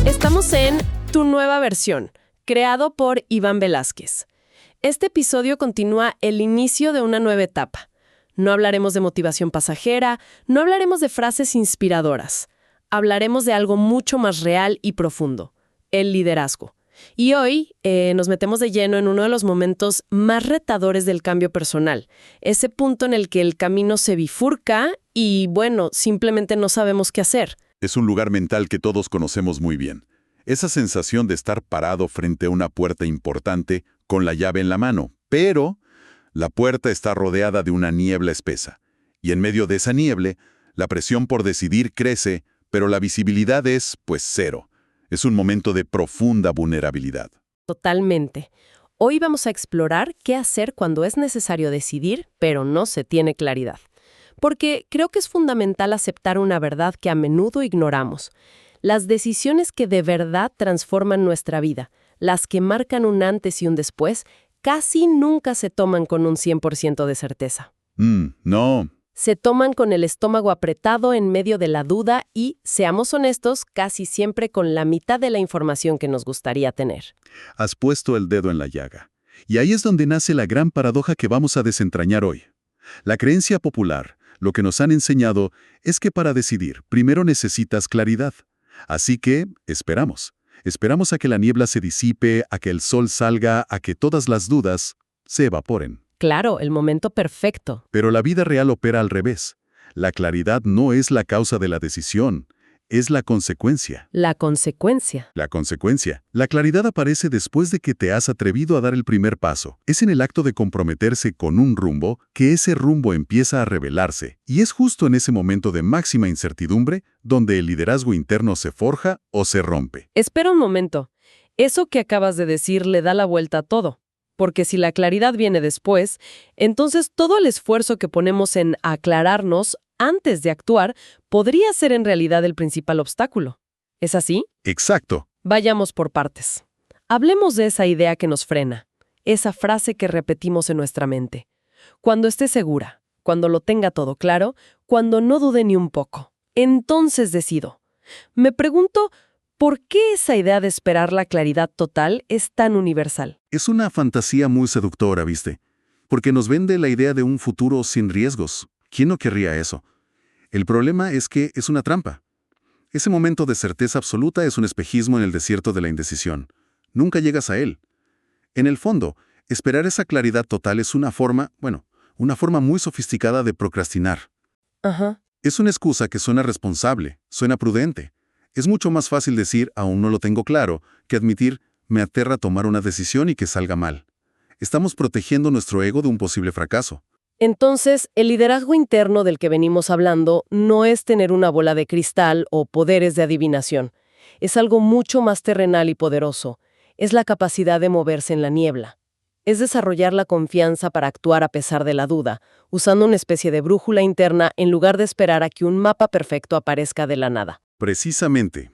Estamos en Tu Nueva Versión, creado por Iván Velázquez. Este episodio continúa el inicio de una nueva etapa. No hablaremos de motivación pasajera, no hablaremos de frases inspiradoras. Hablaremos de algo mucho más real y profundo, el liderazgo. Y hoy nos metemos de lleno en uno de los momentos más retadores del cambio personal, ese punto en el que el camino se bifurca y, bueno, simplemente no sabemos qué hacer. Es un lugar mental que todos conocemos muy bien. Esa sensación de estar parado frente a una puerta importante con la llave en la mano, pero la puerta está rodeada de una niebla espesa. Y en medio de esa niebla, la presión por decidir crece, pero la visibilidad es, pues, cero. Es un momento de profunda vulnerabilidad. Totalmente. Hoy vamos a explorar qué hacer cuando es necesario decidir, pero no se tiene claridad. Porque creo que es fundamental aceptar una verdad que a menudo ignoramos. Las decisiones que de verdad transforman nuestra vida, las que marcan un antes y un después, casi nunca se toman con un 100% de certeza. No. Se toman con el estómago apretado en medio de la duda y, seamos honestos, casi siempre con la mitad de la información que nos gustaría tener. Has puesto el dedo en la llaga. Y ahí es donde nace la gran paradoja que vamos a desentrañar hoy. La creencia popular, lo que nos han enseñado, es que para decidir, primero necesitas claridad. Así que, esperamos. Esperamos a que la niebla se disipe, a que el sol salga, a que todas las dudas se evaporen. Claro, el momento perfecto. Pero la vida real opera al revés. La claridad no es la causa de la decisión, es la consecuencia. La consecuencia. La consecuencia. La claridad aparece después de que te has atrevido a dar el primer paso. Es en el acto de comprometerse con un rumbo que ese rumbo empieza a revelarse. Y es justo en ese momento de máxima incertidumbre donde el liderazgo interno se forja o se rompe. Espera un momento. Eso que acabas de decir le da la vuelta a todo. Porque si la claridad viene después, entonces todo el esfuerzo que ponemos en aclararnos antes de actuar podría ser en realidad el principal obstáculo. ¿Es así? Exacto. Vayamos por partes. Hablemos de esa idea que nos frena, esa frase que repetimos en nuestra mente. Cuando esté segura, cuando lo tenga todo claro, cuando no dude ni un poco, entonces decido. Me pregunto, ¿por qué esa idea de esperar la claridad total es tan universal? Es una fantasía muy seductora, ¿viste? Porque nos vende la idea de un futuro sin riesgos. ¿Quién no querría eso? El problema es que es una trampa. Ese momento de certeza absoluta es un espejismo en el desierto de la indecisión. Nunca llegas a él. En el fondo, esperar esa claridad total es una forma muy sofisticada de procrastinar. Ajá. Es una excusa que suena responsable, suena prudente. Es mucho más fácil decir, aún no lo tengo claro, que admitir, me aterra tomar una decisión y que salga mal. Estamos protegiendo nuestro ego de un posible fracaso. Entonces, el liderazgo interno del que venimos hablando no es tener una bola de cristal o poderes de adivinación. Es algo mucho más terrenal y poderoso. Es la capacidad de moverse en la niebla. Es desarrollar la confianza para actuar a pesar de la duda, usando una especie de brújula interna en lugar de esperar a que un mapa perfecto aparezca de la nada. Precisamente.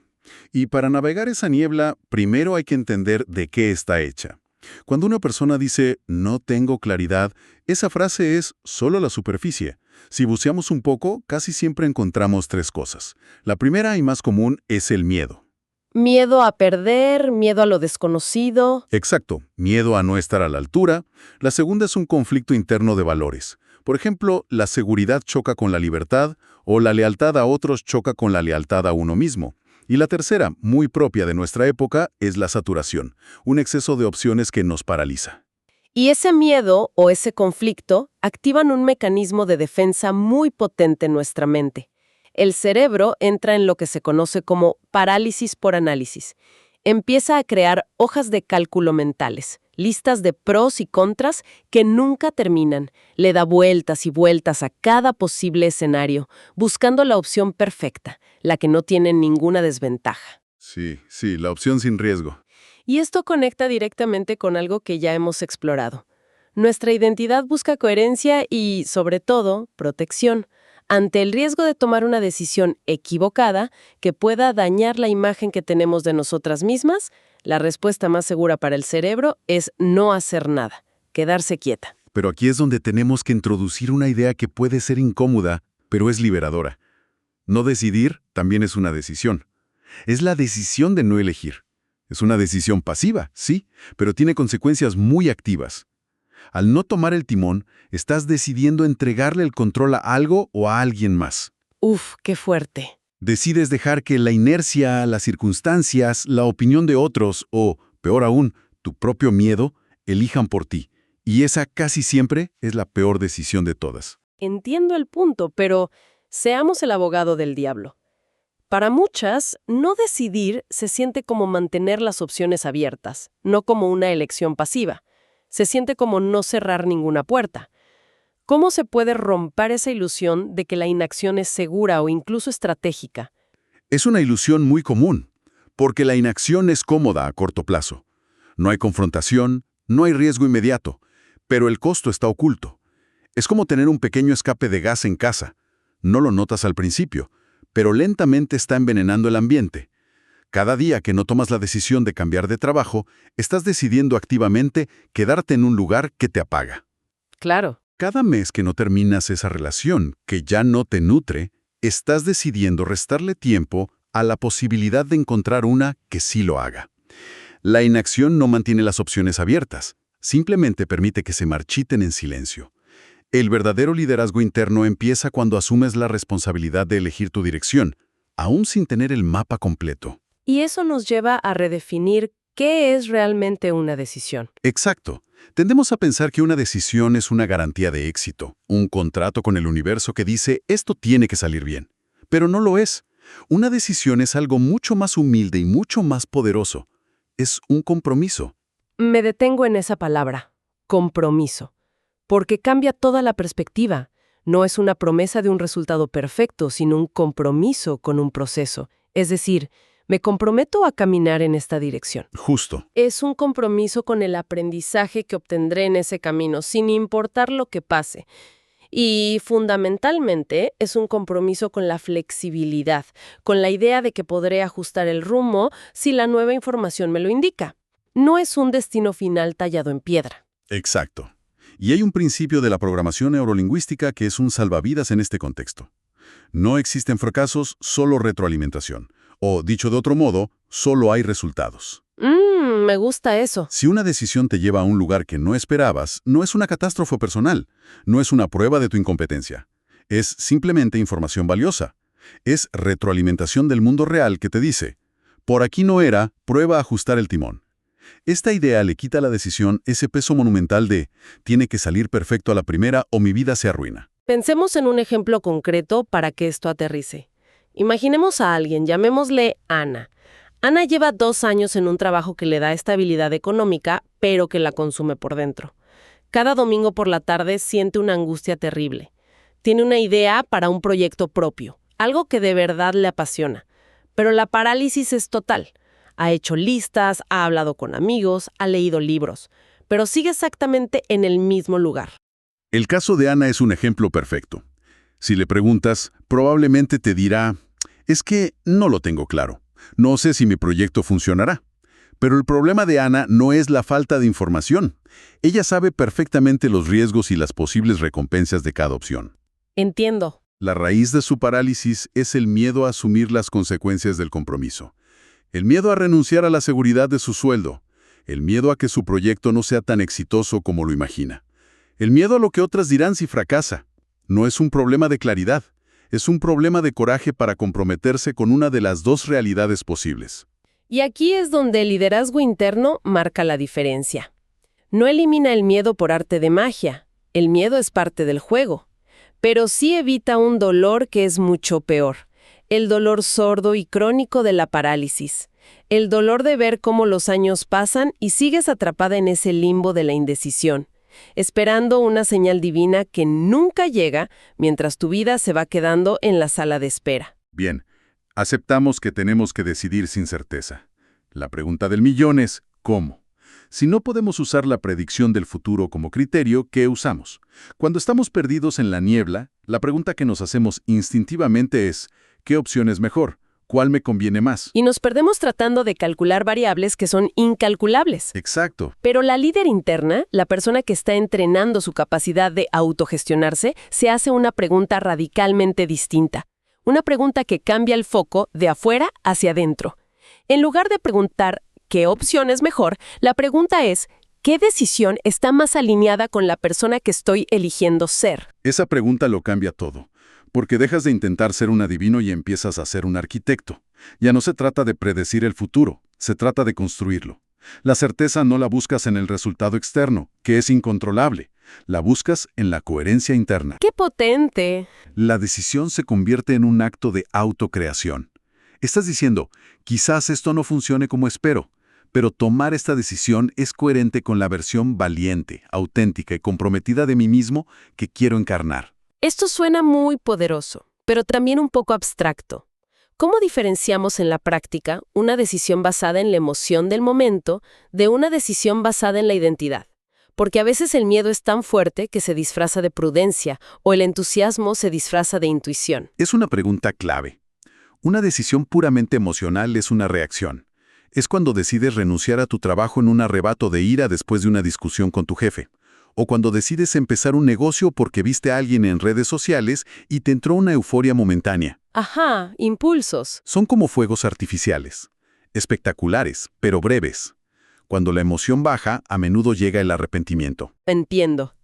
Y para navegar esa niebla, primero hay que entender de qué está hecha. Cuando una persona dice, no tengo claridad, esa frase es solo la superficie. Si buceamos un poco, casi siempre encontramos tres cosas. La primera y más común es el miedo. Miedo a perder, miedo a lo desconocido. Exacto, miedo a no estar a la altura. La segunda es un conflicto interno de valores. Por ejemplo, la seguridad choca con la libertad o la lealtad a otros choca con la lealtad a uno mismo. Y la tercera, muy propia de nuestra época, es la saturación, un exceso de opciones que nos paraliza. Y ese miedo o ese conflicto activan un mecanismo de defensa muy potente en nuestra mente. El cerebro entra en lo que se conoce como parálisis por análisis. Empieza a crear hojas de cálculo mentales, listas de pros y contras que nunca terminan. Le da vueltas y vueltas a cada posible escenario, buscando la opción perfecta, la que no tiene ninguna desventaja. Sí, la opción sin riesgo. Y esto conecta directamente con algo que ya hemos explorado. Nuestra identidad busca coherencia y, sobre todo, protección, ante el riesgo de tomar una decisión equivocada que pueda dañar la imagen que tenemos de nosotras mismas. La respuesta más segura para el cerebro es no hacer nada, quedarse quieta. Pero aquí es donde tenemos que introducir una idea que puede ser incómoda, pero es liberadora. No decidir también es una decisión. Es la decisión de no elegir. Es una decisión pasiva, sí, pero tiene consecuencias muy activas. Al no tomar el timón, estás decidiendo entregarle el control a algo o a alguien más. Uf, qué fuerte. Decides dejar que la inercia, las circunstancias, la opinión de otros o, peor aún, tu propio miedo, elijan por ti. Y esa casi siempre es la peor decisión de todas. Entiendo el punto, pero seamos el abogado del diablo. Para muchas, no decidir se siente como mantener las opciones abiertas, no como una elección pasiva. Se siente como no cerrar ninguna puerta. ¿Cómo se puede romper esa ilusión de que la inacción es segura o incluso estratégica? Es una ilusión muy común, porque la inacción es cómoda a corto plazo. No hay confrontación, no hay riesgo inmediato, pero el costo está oculto. Es como tener un pequeño escape de gas en casa. No lo notas al principio, pero lentamente está envenenando el ambiente. Cada día que no tomas la decisión de cambiar de trabajo, estás decidiendo activamente quedarte en un lugar que te apaga. Claro. Cada mes que no terminas esa relación, que ya no te nutre, estás decidiendo restarle tiempo a la posibilidad de encontrar una que sí lo haga. La inacción no mantiene las opciones abiertas, simplemente permite que se marchiten en silencio. El verdadero liderazgo interno empieza cuando asumes la responsabilidad de elegir tu dirección, aún sin tener el mapa completo. Y eso nos lleva a redefinir qué es realmente una decisión. Exacto. Tendemos a pensar que una decisión es una garantía de éxito, un contrato con el universo que dice esto tiene que salir bien. Pero no lo es. Una decisión es algo mucho más humilde y mucho más poderoso. Es un compromiso. Me detengo en esa palabra, compromiso, porque cambia toda la perspectiva. No es una promesa de un resultado perfecto, sino un compromiso con un proceso. Es decir, me comprometo a caminar en esta dirección. Justo. Es un compromiso con el aprendizaje que obtendré en ese camino, sin importar lo que pase. Y fundamentalmente es un compromiso con la flexibilidad, con la idea de que podré ajustar el rumbo si la nueva información me lo indica. No es un destino final tallado en piedra. Exacto. Y hay un principio de la programación neurolingüística que es un salvavidas en este contexto. No existen fracasos, solo retroalimentación. O, dicho de otro modo, solo hay resultados. Me gusta eso. Si una decisión te lleva a un lugar que no esperabas, no es una catástrofe personal, no es una prueba de tu incompetencia. Es simplemente información valiosa. Es retroalimentación del mundo real que te dice, por aquí no era, prueba a ajustar el timón. Esta idea le quita a la decisión ese peso monumental de, tiene que salir perfecto a la primera o mi vida se arruina. Pensemos en un ejemplo concreto para que esto aterrice. Imaginemos a alguien, llamémosle Ana. Ana lleva 2 años en un trabajo que le da estabilidad económica, pero que la consume por dentro. Cada domingo por la tarde siente una angustia terrible. Tiene una idea para un proyecto propio, algo que de verdad le apasiona. Pero la parálisis es total. Ha hecho listas, ha hablado con amigos, ha leído libros, pero sigue exactamente en el mismo lugar. El caso de Ana es un ejemplo perfecto. Si le preguntas, probablemente te dirá, es que no lo tengo claro. No sé si mi proyecto funcionará. Pero el problema de Ana no es la falta de información. Ella sabe perfectamente los riesgos y las posibles recompensas de cada opción. Entiendo. La raíz de su parálisis es el miedo a asumir las consecuencias del compromiso. El miedo a renunciar a la seguridad de su sueldo. El miedo a que su proyecto no sea tan exitoso como lo imagina. El miedo a lo que otras dirán si fracasa. No es un problema de claridad. Es un problema de coraje para comprometerse con una de las dos realidades posibles. Y aquí es donde el liderazgo interno marca la diferencia. No elimina el miedo por arte de magia. El miedo es parte del juego. Pero sí evita un dolor que es mucho peor. El dolor sordo y crónico de la parálisis. El dolor de ver cómo los años pasan y sigues atrapada en ese limbo de la indecisión, esperando una señal divina que nunca llega mientras tu vida se va quedando en la sala de espera. Bien, aceptamos que tenemos que decidir sin certeza. La pregunta del millón es, ¿cómo? Si no podemos usar la predicción del futuro como criterio, ¿qué usamos? Cuando estamos perdidos en la niebla, la pregunta que nos hacemos instintivamente es, ¿qué opción es mejor? ¿Cuál me conviene más? Y nos perdemos tratando de calcular variables que son incalculables. Exacto. Pero la líder interna, la persona que está entrenando su capacidad de autogestionarse, se hace una pregunta radicalmente distinta. Una pregunta que cambia el foco de afuera hacia adentro. En lugar de preguntar ¿qué opción es mejor?, la pregunta es ¿qué decisión está más alineada con la persona que estoy eligiendo ser? Esa pregunta lo cambia todo, porque dejas de intentar ser un adivino y empiezas a ser un arquitecto. Ya no se trata de predecir el futuro, se trata de construirlo. La certeza no la buscas en el resultado externo, que es incontrolable. La buscas en la coherencia interna. ¡Qué potente! La decisión se convierte en un acto de autocreación. Estás diciendo, quizás esto no funcione como espero, pero tomar esta decisión es coherente con la versión valiente, auténtica y comprometida de mí mismo que quiero encarnar. Esto suena muy poderoso, pero también un poco abstracto. ¿Cómo diferenciamos en la práctica una decisión basada en la emoción del momento de una decisión basada en la identidad? Porque a veces el miedo es tan fuerte que se disfraza de prudencia o el entusiasmo se disfraza de intuición. Es una pregunta clave. Una decisión puramente emocional es una reacción. Es cuando decides renunciar a tu trabajo en un arrebato de ira después de una discusión con tu jefe. O cuando decides empezar un negocio porque viste a alguien en redes sociales y te entró una euforia momentánea. Ajá, impulsos. Son como fuegos artificiales. Espectaculares, pero breves. Cuando la emoción baja, a menudo llega el arrepentimiento. Entiendo.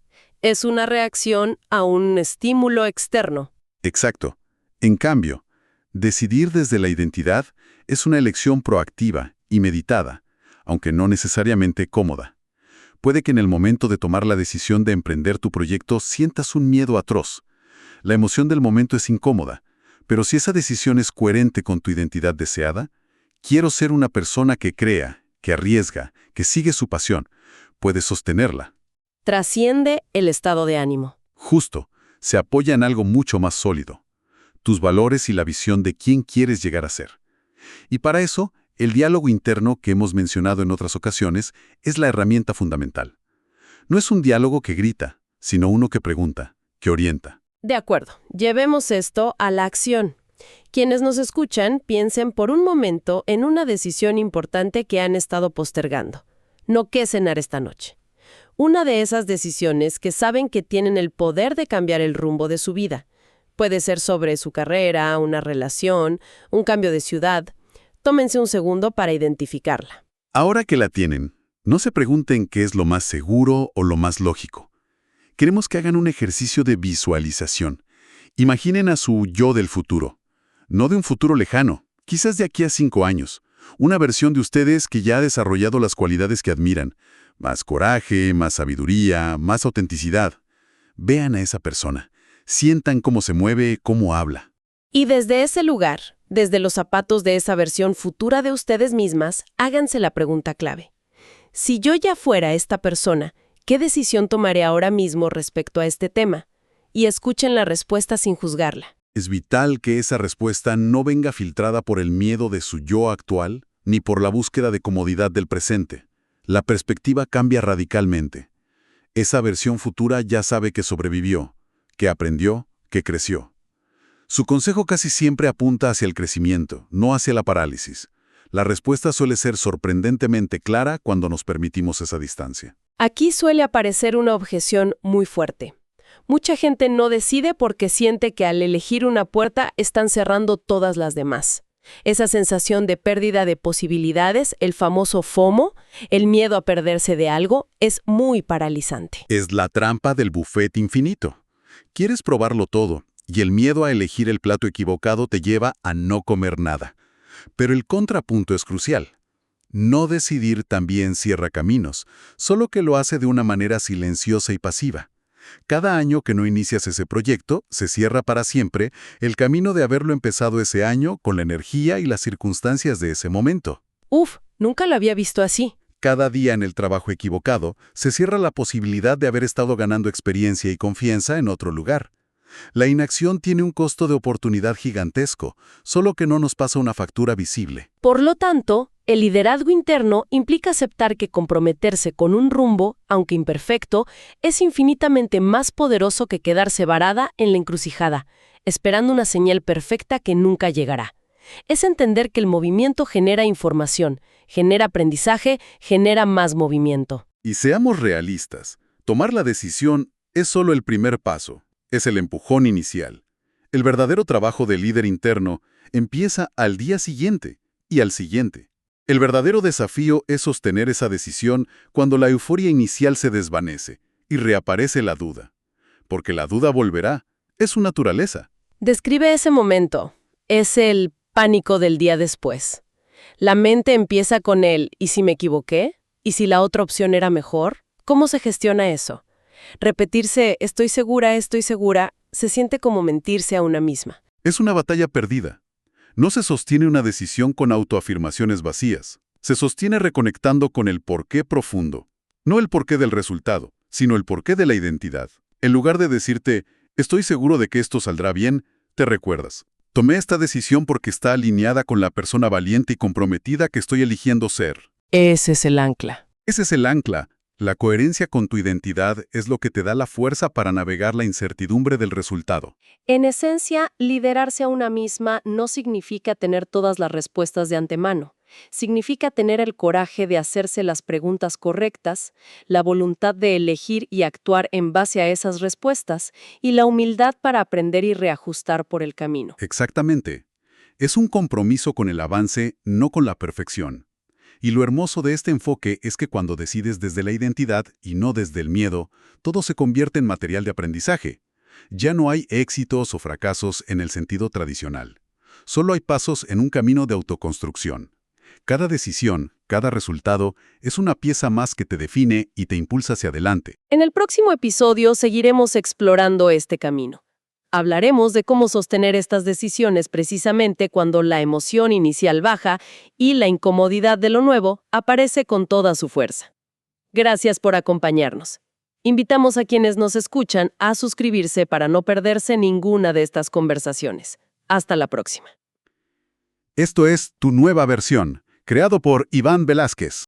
Es una reacción a un estímulo externo. Exacto. En cambio, decidir desde la identidad es una elección proactiva y meditada, aunque no necesariamente cómoda. Puede que en el momento de tomar la decisión de emprender tu proyecto sientas un miedo atroz. La emoción del momento es incómoda, pero si esa decisión es coherente con tu identidad deseada, quiero ser una persona que crea, que arriesga, que sigue su pasión, puedes sostenerla. Trasciende el estado de ánimo. Justo, se apoya en algo mucho más sólido. Tus valores y la visión de quién quieres llegar a ser. Y para eso, el diálogo interno que hemos mencionado en otras ocasiones es la herramienta fundamental. No es un diálogo que grita, sino uno que pregunta, que orienta. De acuerdo, llevemos esto a la acción. Quienes nos escuchan, piensen por un momento en una decisión importante que han estado postergando. No qué cenar esta noche. Una de esas decisiones que saben que tienen el poder de cambiar el rumbo de su vida. Puede ser sobre su carrera, una relación, un cambio de ciudad. Tómense un segundo para identificarla. Ahora que la tienen, no se pregunten qué es lo más seguro o lo más lógico. Queremos que hagan un ejercicio de visualización. Imaginen a su yo del futuro. No de un futuro lejano, quizás de aquí a 5 años. Una versión de ustedes que ya ha desarrollado las cualidades que admiran. Más coraje, más sabiduría, más autenticidad. Vean a esa persona. Sientan cómo se mueve, cómo habla. Y desde ese lugar, desde los zapatos de esa versión futura de ustedes mismas, háganse la pregunta clave. Si yo ya fuera esta persona, ¿qué decisión tomaré ahora mismo respecto a este tema? Y escuchen la respuesta sin juzgarla. Es vital que esa respuesta no venga filtrada por el miedo de su yo actual, ni por la búsqueda de comodidad del presente. La perspectiva cambia radicalmente. Esa versión futura ya sabe que sobrevivió, que aprendió, que creció. Su consejo casi siempre apunta hacia el crecimiento, no hacia la parálisis. La respuesta suele ser sorprendentemente clara cuando nos permitimos esa distancia. Aquí suele aparecer una objeción muy fuerte. Mucha gente no decide porque siente que al elegir una puerta están cerrando todas las demás. Esa sensación de pérdida de posibilidades, el famoso FOMO, el miedo a perderse de algo, es muy paralizante. Es la trampa del buffet infinito. Quieres probarlo todo, y el miedo a elegir el plato equivocado te lleva a no comer nada. Pero el contrapunto es crucial. No decidir también cierra caminos, solo que lo hace de una manera silenciosa y pasiva. Cada año que no inicias ese proyecto, se cierra para siempre el camino de haberlo empezado ese año con la energía y las circunstancias de ese momento. Nunca lo había visto así. Cada día en el trabajo equivocado, se cierra la posibilidad de haber estado ganando experiencia y confianza en otro lugar. La inacción tiene un costo de oportunidad gigantesco, solo que no nos pasa una factura visible. Por lo tanto, el liderazgo interno implica aceptar que comprometerse con un rumbo, aunque imperfecto, es infinitamente más poderoso que quedarse varada en la encrucijada, esperando una señal perfecta que nunca llegará. Es entender que el movimiento genera información, genera aprendizaje, genera más movimiento. Y seamos realistas, tomar la decisión es solo el primer paso, es el empujón inicial. El verdadero trabajo del líder interno empieza al día siguiente y al siguiente. El verdadero desafío es sostener esa decisión cuando la euforia inicial se desvanece y reaparece la duda. Porque la duda volverá, es su naturaleza. Describe ese momento. Es el pánico del día después. La mente empieza con el ¿y si me equivoqué? ¿Y si la otra opción era mejor? ¿Cómo se gestiona eso? Repetirse estoy segura, se siente como mentirse a una misma. Es una batalla perdida. No se sostiene una decisión con autoafirmaciones vacías. Se sostiene reconectando con el porqué profundo. No el porqué del resultado, sino el porqué de la identidad. En lugar de decirte, estoy seguro de que esto saldrá bien, te recuerdas. Tomé esta decisión porque está alineada con la persona valiente y comprometida que estoy eligiendo ser. Ese es el ancla. Ese es el ancla. La coherencia con tu identidad es lo que te da la fuerza para navegar la incertidumbre del resultado. En esencia, liderarse a una misma no significa tener todas las respuestas de antemano. Significa tener el coraje de hacerse las preguntas correctas, la voluntad de elegir y actuar en base a esas respuestas y la humildad para aprender y reajustar por el camino. Exactamente. Es un compromiso con el avance, no con la perfección. Y lo hermoso de este enfoque es que cuando decides desde la identidad y no desde el miedo, todo se convierte en material de aprendizaje. Ya no hay éxitos o fracasos en el sentido tradicional. Solo hay pasos en un camino de autoconstrucción. Cada decisión, cada resultado, es una pieza más que te define y te impulsa hacia adelante. En el próximo episodio seguiremos explorando este camino. Hablaremos de cómo sostener estas decisiones precisamente cuando la emoción inicial baja y la incomodidad de lo nuevo aparece con toda su fuerza. Gracias por acompañarnos. Invitamos a quienes nos escuchan a suscribirse para no perderse ninguna de estas conversaciones. Hasta la próxima. Esto es Tu Nueva Versión, creado por Iván Velázquez.